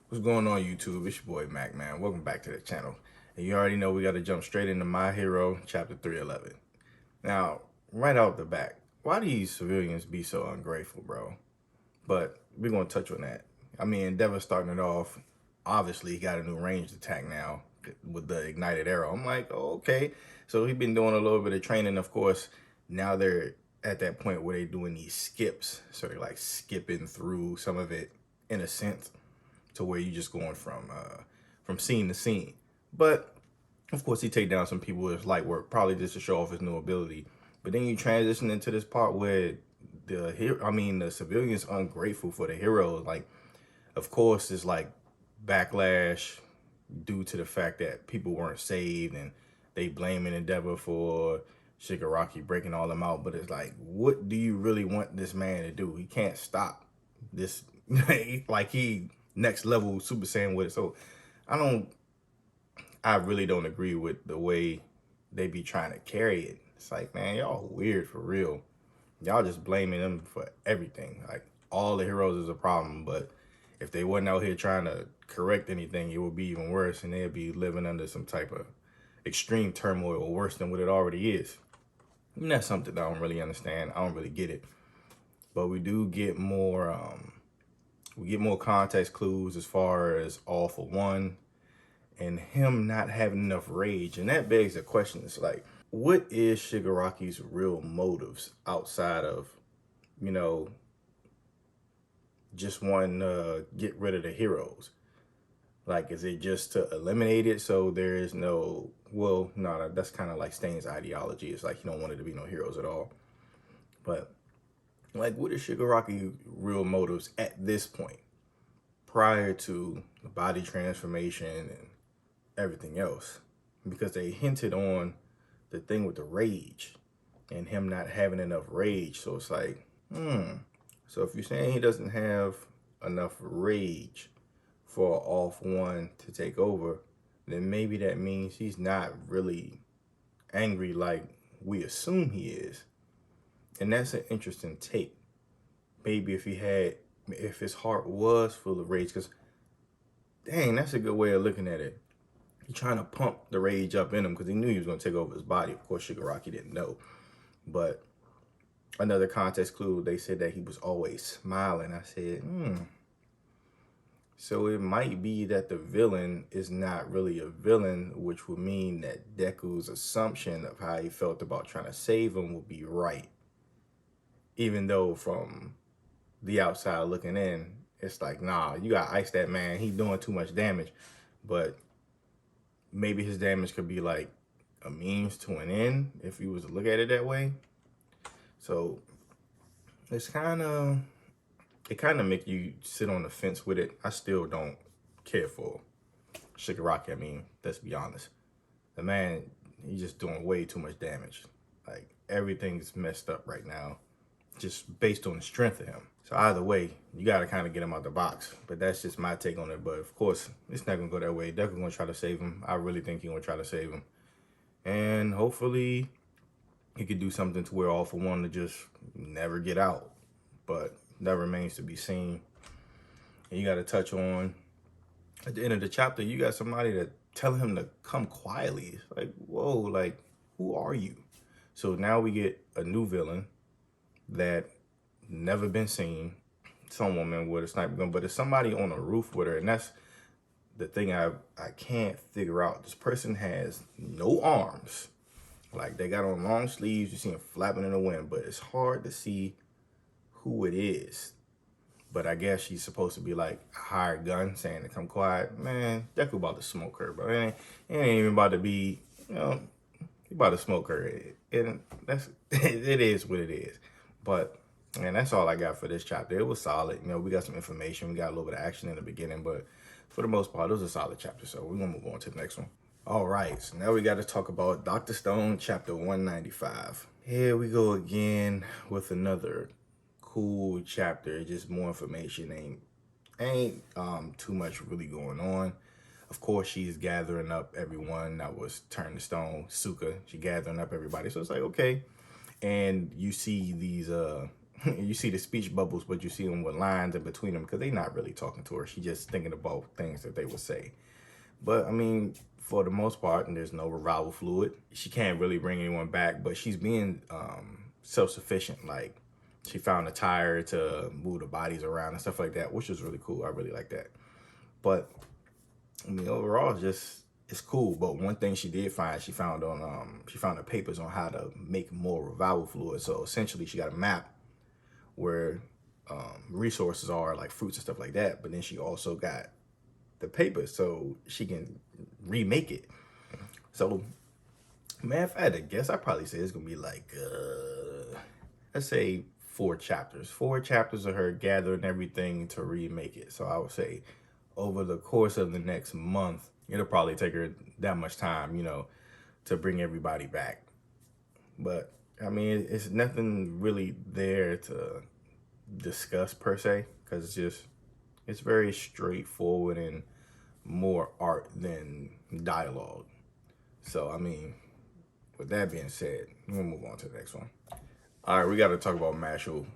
What's going on, YouTube? It's your boy Mack, man. Welcome back to the channel. And you already know we got to jump straight into My Hero, Chapter 311. Now, right out the back, why do these civilians be so ungrateful, bro? But we're going to touch on that. I mean, Endeavor starting it off, obviously he got a new ranged attack now with the ignited arrow. I'm like, oh, okay. So he's been doing a little bit of training, of course. Now they're at that point where they're doing these skips. So they're like skipping through some of it in a sense, to where you just going from scene to scene. But of course, he take down some people with his light work, probably just to show off his new ability. But then you transition into this part where the civilians ungrateful for the heroes. Like, of course, it's like backlash due to the fact that people weren't saved, and they blaming Endeavor for Shigaraki breaking all them out. But it's like, what do you really want this man to do? He can't stop this. Like, he next level Super Saiyan with it. So I really don't agree with the way they be trying to carry it. It's like, man, y'all weird for real. Y'all just blaming them for everything. Like, all the heroes is a problem, but if they wasn't out here trying to correct anything, it would be even worse, and they'd be living under some type of extreme turmoil, or worse than what it already is. And that's something I don't really understand. I don't really get it. But we do get more context clues as far as All for One and him not having enough rage. And that begs the question, it's like, what is Shigaraki's real motives outside of, you know, just wanting to get rid of the heroes? Like, is it just to eliminate it so there is no, well, no, that's kind of like Stain's ideology. It's like he don't want it to be no heroes at all. But, like, what is Shigaraki's real motives at this point, prior to the body transformation and everything else? Because they hinted on the thing with the rage and him not having enough rage. So it's like, so if you're saying he doesn't have enough rage for All for One to take over, then maybe that means he's not really angry like we assume he is. And that's an interesting take. Maybe if his heart was full of rage, because dang, that's a good way of looking at it. He's trying to pump the rage up in him because he knew he was going to take over his body. Of course, Shigaraki didn't know. But another context clue, they said that he was always smiling. I said, So it might be that the villain is not really a villain, which would mean that Deku's assumption of how he felt about trying to save him would be right. Even though from the outside looking in, it's like, nah, you got to ice that man. He's doing too much damage. But maybe his damage could be like a means to an end if you was to look at it that way. So it kind of make you sit on the fence with it. I still don't care for Shigaraki. I mean, let's be honest. The man, he's just doing way too much damage. Like, everything's messed up right now, just based on the strength of him. So either way, you got to kind of get him out the box. But that's just my take on it. But of course, it's not going to go that way. Definitely going to try to save him. I really think he's going to try to save him. And hopefully he could do something to where All for One to just never get out. But that remains to be seen. And you got to touch on, at the end of the chapter, you got somebody that telling him to come quietly. It's like, whoa, like, who are you? So now we get a new villain that never been seen. Some woman with a sniper gun, but it's somebody on a roof with her, and that's the thing I can't figure out. This person has no arms. Like, they got on long sleeves, you see them flapping in the wind, but it's hard to see who it is. But I guess she's supposed to be like a hired gun saying to come quiet. Man, Deku about to smoke her, bro. It ain't even about to be, he about to smoke her. And that's, it is what it is. But, and that's all I got for this chapter. It was solid. We got some information. We got a little bit of action in the beginning, but for the most part, it was a solid chapter. So we're going to move on to the next one. All right, so now we got to talk about Dr. Stone, chapter 195. Here we go again with another cool chapter. Just more information. Ain't too much really going on. Of course, she's gathering up everyone that was turned to stone. Suka, she gathering up everybody. So it's like, okay. And you see these you see the speech bubbles, but you see them with lines in between them because they're not really talking to her. She's just thinking about things that they would say. But I mean, for the most part, and there's no revival fluid. She can't really bring anyone back, but she's being self-sufficient. Like, she found a tire to move the bodies around and stuff like that, which is really cool. I really like that. But I mean, overall, it's cool. But one thing she did find, she found the papers on how to make more revival fluid. So essentially, she got a map where resources are, like fruits and stuff like that. But then she also got the papers so she can remake it. So, man, if I had to guess, I'd probably say it's gonna be like, let's say 4 chapters. 4 chapters of her gathering everything to remake it. So I would say over the course of the next month, it'll probably take her that much time, to bring everybody back. But I mean, it's nothing really there to discuss per se, because it's very straightforward and more art than dialogue. So I mean, with that being said, we'll move on to the next one. All right, we got to talk about Mashle,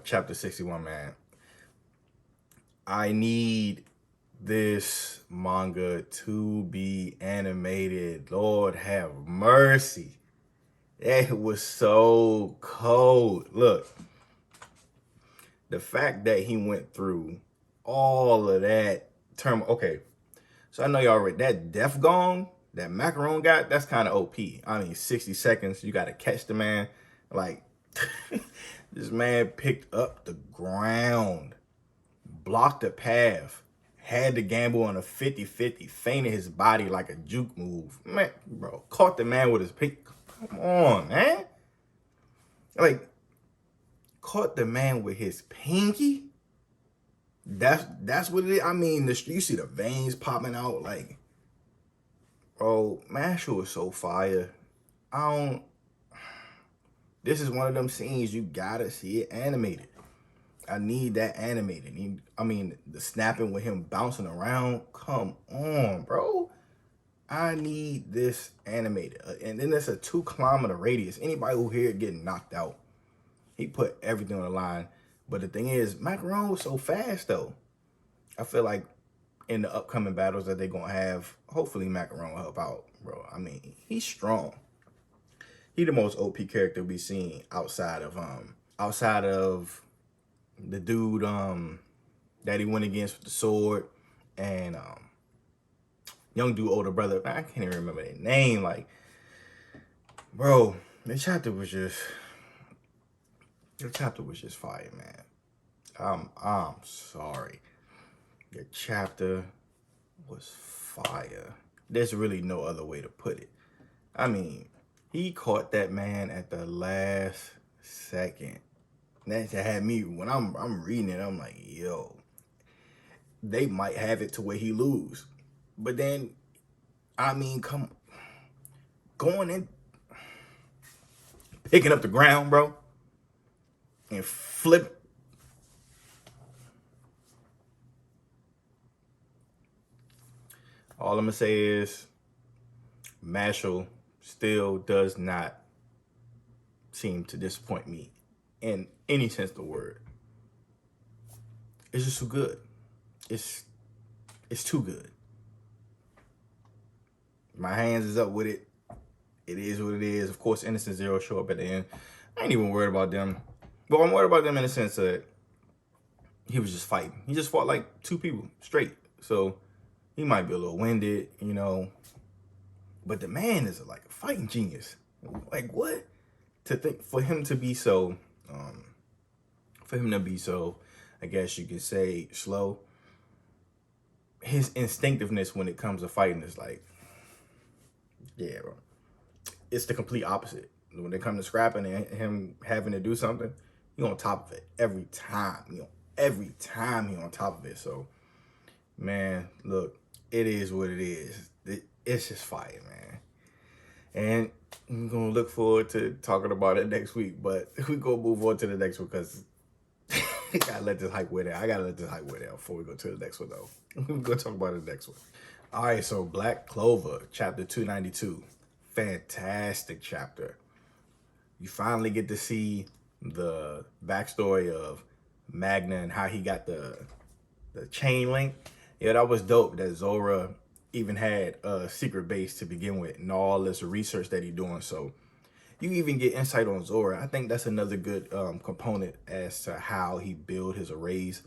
chapter 61, man. I need this manga to be animated. Lord have mercy. It was so cold. Look, the fact that he went through all of that term. Okay, so I know y'all read that Death Gong that Macaron got. That's kind of OP. I mean, 60 seconds. You got to catch the man. Like, this man picked up the ground, blocked the path, had to gamble on a 50-50, fainted his body like a juke move. Man, bro, caught the man with his pick. Come on, man. Like, caught the man with his pinky? That's what it is. I mean, you see the veins popping out. Like, bro, Mashle is so fire. This is one of them scenes you gotta see it animated. I need that animated. I mean, the snapping with him bouncing around. Come on, bro. I need this animated. And then there's a 2-kilometer radius. Anybody who hear it getting knocked out, he put everything on the line. But the thing is, Macaron was so fast, though. I feel like in the upcoming battles that they're going to have, hopefully Macaron will help out, bro. I mean, he's strong. He the most OP character we seen outside of the dude that he went against with the sword, and young dude older brother. I can't even remember their name. Like, bro, the chapter was just fire, man. I'm sorry. The chapter was fire. There's really no other way to put it. I mean, he caught that man at the last second. That had me, when I'm reading it, I'm like, yo, they might have it to where he lose. But then, I mean, going in, picking up the ground, bro, and flip. All I'm gonna say is, Mashle still does not seem to disappoint me in any sense of the word. It's just too good. It's too good. My hands is up with it. It is what it is. Of course, Innocent Zero show up at the end. I ain't even worried about them. But I'm worried about them in the sense that he was just fighting. He just fought like 2 people straight. So he might be a little winded, But the man is like a fighting genius. Like, what? To think for him to be so, I guess you could say, slow. His instinctiveness when it comes to fighting is like, yeah, bro. It's the complete opposite. When it comes to scrapping and him having to do something, he on top of it every time. Every time he on top of it. So, man, look, it is what it is. It's just fire, man. And I'm going to look forward to talking about it next week. But we going to move on to the next one because I got to let this hype wear down. I got to let this hype wear down before we go to the next one, though. We're going to talk about the next one. All right, so Black Clover, chapter 292. Fantastic chapter. You finally get to see the backstory of Magna and how he got the chain link. Yeah, that was dope. That Zora even had a secret base to begin with, and all this research that he's doing. So you even get insight on Zora. I think that's another good component as to how he built his arrays,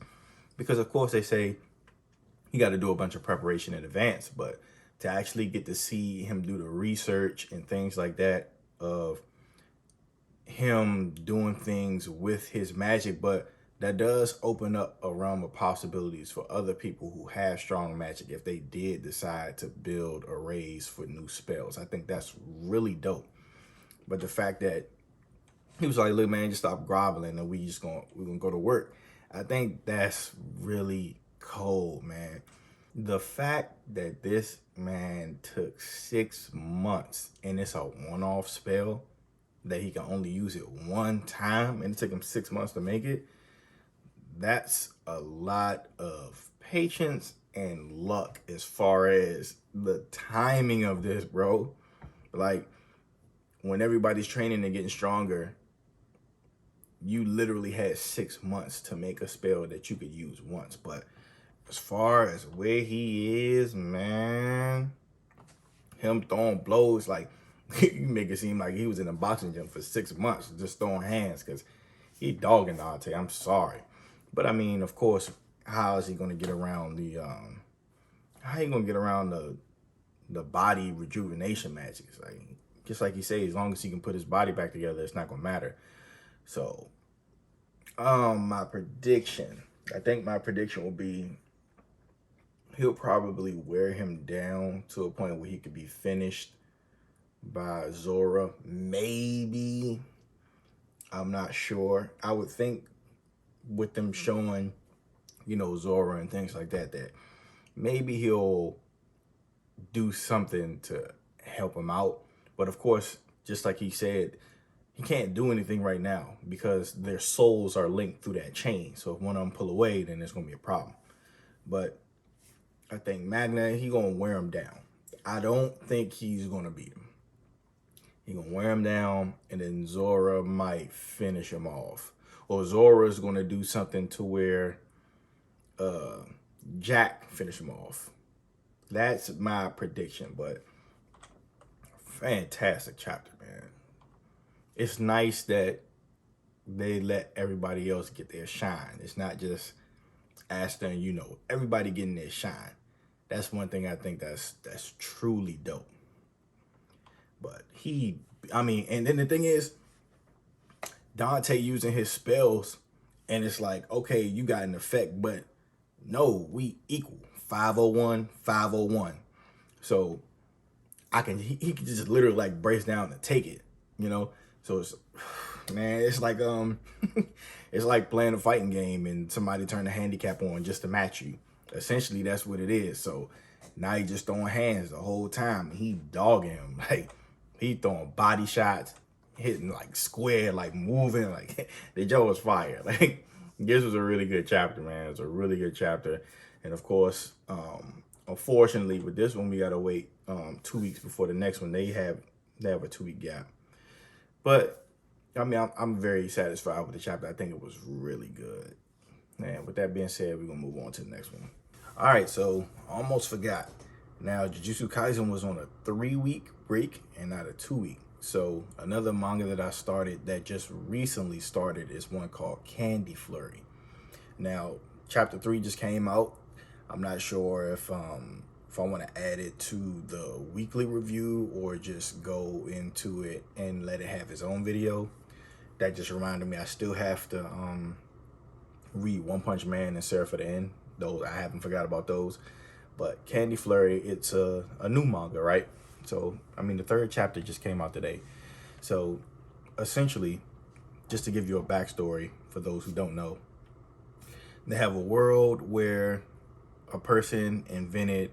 because of course they say you got to do a bunch of preparation in advance, but to actually get to see him do the research and things like that of him doing things with his magic, but that does open up a realm of possibilities for other people who have strong magic if they did decide to build arrays for new spells. I think that's really dope. But the fact that he was like, look, man, just stop groveling and we're gonna go to work. I think that's really cold, man. The fact that this man took 6 months and it's a one-off spell that he can only use it one time and it took him 6 months to make it, that's a lot of patience and luck as far as the timing of this, bro. Like, when everybody's training and getting stronger, you literally had 6 months to make a spell that you could use once. But as far as where he is, man, him throwing blows, like, you make it seem like he was in a boxing gym for 6 months just throwing hands, because he dogging Dante. I'm sorry. But I mean, of course, how is he going to get around the body rejuvenation magic? It's like, just like he said, as long as he can put his body back together, it's not going to matter. So, my prediction, I think my prediction will be he'll probably wear him down to a point where he could be finished by Zora. Maybe. I'm not sure. I would think with them showing, Zora and things like that, that maybe he'll do something to help him out. But of course, just like he said, he can't do anything right now because their souls are linked through that chain. So if one of them pull away, then there's going to be a problem. But I think Magna, he going to wear him down. I don't think he's going to beat him. He going to wear him down, and then Zora might finish him off. Or Zora's going to do something to where Jack finish him off. That's my prediction, but fantastic chapter, man. It's nice that they let everybody else get their shine. It's not just Aston, everybody getting their shine. That's one thing I think that's truly dope. But and then the thing is, Dante using his spells, and it's like, okay, you got an effect, but no, we equal. 501, 501. So he can just literally like brace down and take it, So it's, man, it's like it's like playing a fighting game and somebody turn the handicap on just to match you. Essentially, that's what it is. So now he just throwing hands the whole time. He dogging him. Like, he throwing body shots, hitting like square, like moving, like the Joe was fire. Like, this was a really good chapter, man. It was a really good chapter. And of course, unfortunately, with this one, we gotta wait 2 weeks before the next one. They have a 2-week gap. But I mean, I'm very satisfied with the chapter. I think it was really good. And with that being said, we're gonna move on to the next one. All right, so almost forgot. Now, Jujutsu Kaisen was on a 3-week break and not a 2-week. So another manga that I started that just recently started is one called Candy Flurry. Now, chapter 3 just came out. I'm not sure if I want to add it to the weekly review or just go into it and let it have its own video. That just reminded me I still have to read One Punch Man and Seraph at the End. Those, I haven't forgot about those. But Candy Flurry, it's a new manga, right? So, I mean, the 3rd chapter just came out today. So, essentially, just to give you a backstory for those who don't know, they have a world where a person invented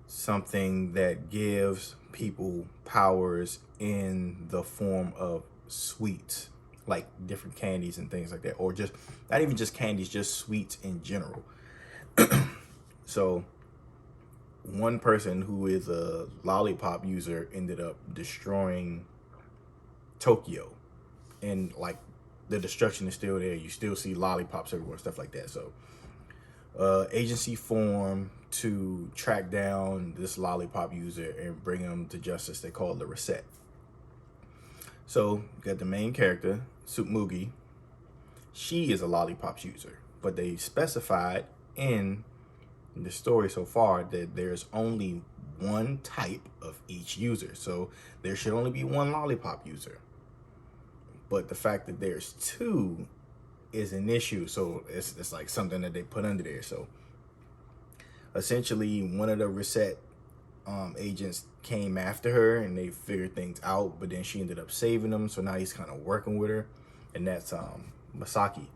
something that gives people powers in the form of sweets, like different candies and things like that, or just not even just candies, just sweets in general. So one person who is a lollipop user ended up destroying Tokyo in like the destruction is still there. You still see lollipops everywhere, stuff like that. So agency formed to track down this lollipop user and bring him to justice. They call it the Reset. So you got the main character, Tsumugi. She is a lollipops user, but they specified in the story so far that there's only one type of each user. So there should only be one lollipop user. But the fact that there's two is an issue. So it's like something that they put under there. So essentially one of the Reset agents came after her and they figured things out, but then she ended up saving him. So now he's kind of working with her, and that's Masaki.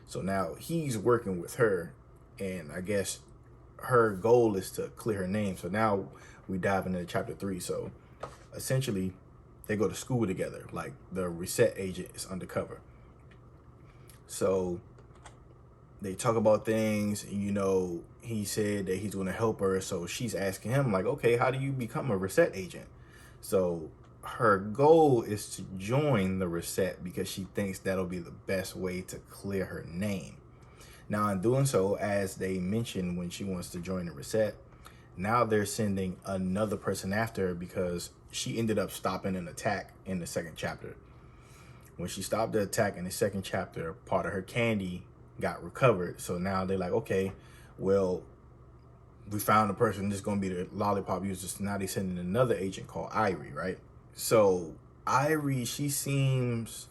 So now he's working with her, and I guess her goal is to clear her name. So now we dive into chapter 3. So essentially they go to school together. Like the Reset agent is undercover. So they talk about things, you know, he said that he's going to help her. So she's asking him like, okay, how do you become a Reset agent? So her goal is to join the Reset because she thinks that'll be the best way to clear her name. Now, in doing so, as they mentioned when she wants to join the Reset, now they're sending another person after her because she ended up stopping an attack in the second chapter. When she stopped the attack in the second chapter, part of her candy got recovered. So now they're like, okay, well, we found a person that's going to be the lollipop user. So now they're sending another agent called Irie, right? So Irie, she seems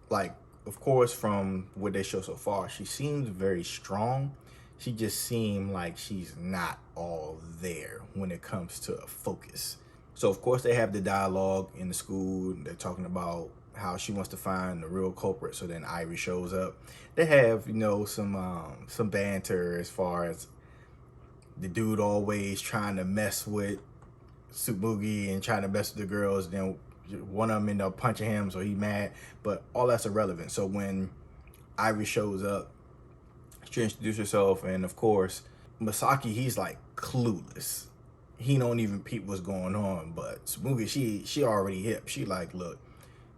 like, of course, from what they show so far, she seems very strong. She just seemed like she's not all there when it comes to a focus. So, of course, they have the dialogue in the school. They're talking about how she wants to find the real culprit. So then Irie shows up. They have, you know, some banter as far as the dude always trying to mess with Tsumugi and trying to mess with the girls. Then one of them end up punching him, so he mad. But all that's irrelevant. So when Irie shows up, she introduces herself, and of course, Masaki, he's like clueless. He don't even peep what's going on. But Tsumugi, she already hip. She like, look,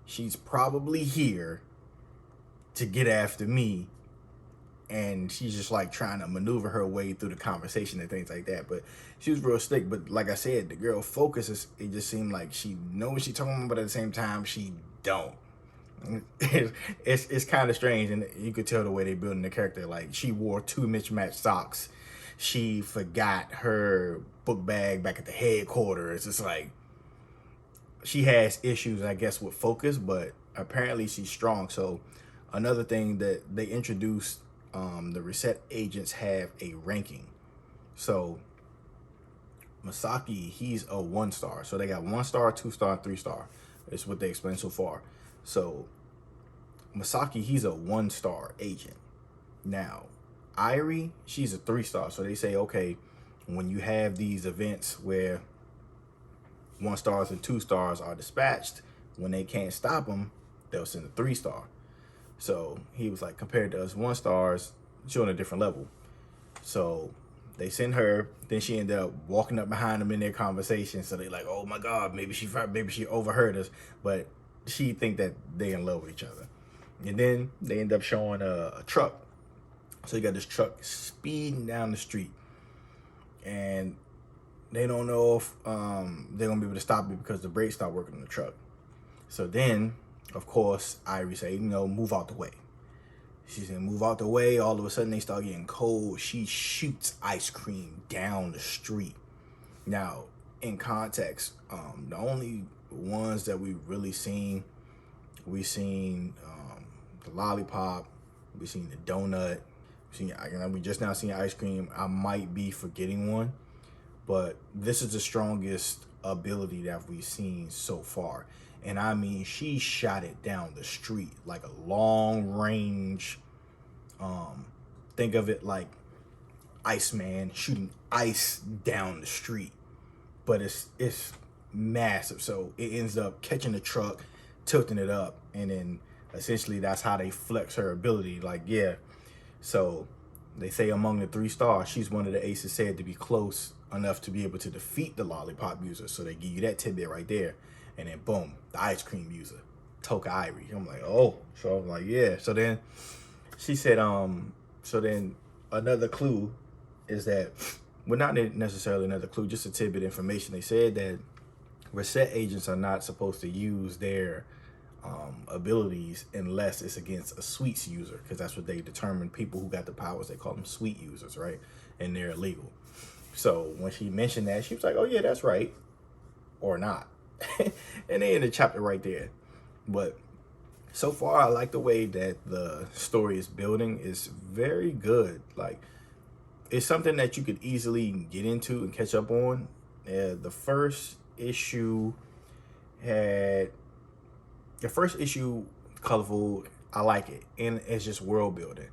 she's probably here to get after me. And she's just like trying to maneuver her way through the conversation and things like that. But she was real slick. But like I said, the girl focuses. It just seemed like she knows what she's talking about, but at the same time, she don't. It's kind of strange, and you could tell the way they building the character. Like she wore 2 mismatched socks. She forgot her book bag back at the headquarters. It's like she has issues, I guess, with focus, but apparently she's strong. So another thing that they introduced, the Reset agents have a ranking. So Masaki, he's a 1-star. So they got 1-star, 2-star, 3-star. It's what they explained so far. So Masaki, he's a 1-star agent. Now, Irie, she's a 3-star. So they say, okay, when you have these events where 1-stars and 2-stars are dispatched, when they can't stop them, they'll send a 3-star. So he was like, compared to us 1-stars, she's on a different level. So they send her, then she ended up walking up behind them in their conversation. So they like, oh my God, maybe she overheard us, but she think that they in love with each other. And then they end up showing a truck. So you got this truck speeding down the street, and they don't know if they're gonna be able to stop it because the brakes stop working on the truck. So then, of course, Irie say, you know, move out the way. She said, move out the way. All of a sudden, they start getting cold. She shoots ice cream down the street. Now, in context, the only ones that we really seen, we seen the lollipop, we seen the donut, we just now seen ice cream. I might be forgetting one, but this is the strongest ability that we've seen so far. And I mean, she shot it down the street like a long range. Think of it like Iceman shooting ice down the street, but it's massive. So it ends up catching the truck, tilting it up, and then essentially that's how they flex her ability. Like, yeah. So they say among the 3-stars, she's one of the aces said to be close enough to be able to defeat the lollipop user. So they give you that tidbit right there. And then boom, the ice cream user. Toka Irie. I'm like, oh. So I'm like, yeah. So then she said, so then another clue is that, well, not necessarily another clue, just a tidbit information. They said that reset agents are not supposed to use their abilities unless it's against a sweets user, because that's what they determine. People who got the powers, they call them sweet users, right? And they're illegal. So when she mentioned that, she was like, oh yeah, that's right. Or not. And they end the chapter right there. But so far, I like the way that the story is building. It's very good. Like, it's something that you could easily get into and catch up on. The first issue, colorful. I like it, and it's just world building.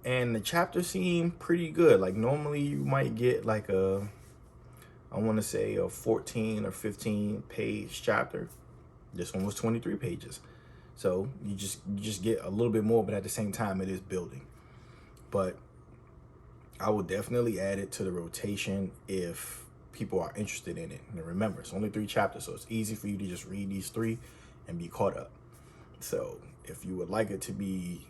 And the chapters seem pretty good. Like, normally you might get like I want to say a 14 or 15 page chapter. This one was 23 pages. So you just get a little bit more, but at the same time, it is building. But I will definitely add it to the rotation if people are interested in it. And remember, it's only 3 chapters, so it's easy for you to just read these 3 and be caught up. So if you would like it to be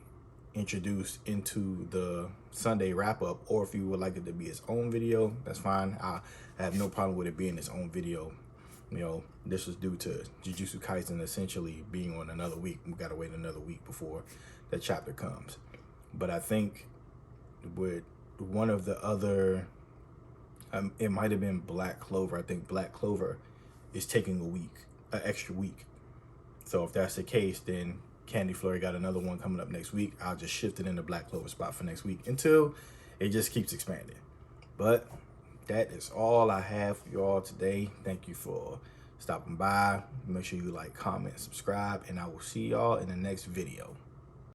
introduced into the Sunday wrap-up, or if you would like it to be its own video, that's fine. I have no problem with it being its own video. You know, this was due to Jujutsu Kaisen essentially being on another week. We gotta wait another week before the chapter comes. But I think with one of the other, it might have been Black Clover. I think Black Clover is taking an extra week. So if that's the case, then Candy Flurry got another one coming up next week. I'll just shift it in the Black Clover spot for next week until it just keeps expanding. But that is all I have for y'all today. Thank you for stopping by. Make sure you like, comment, subscribe, and I will see y'all in the next video.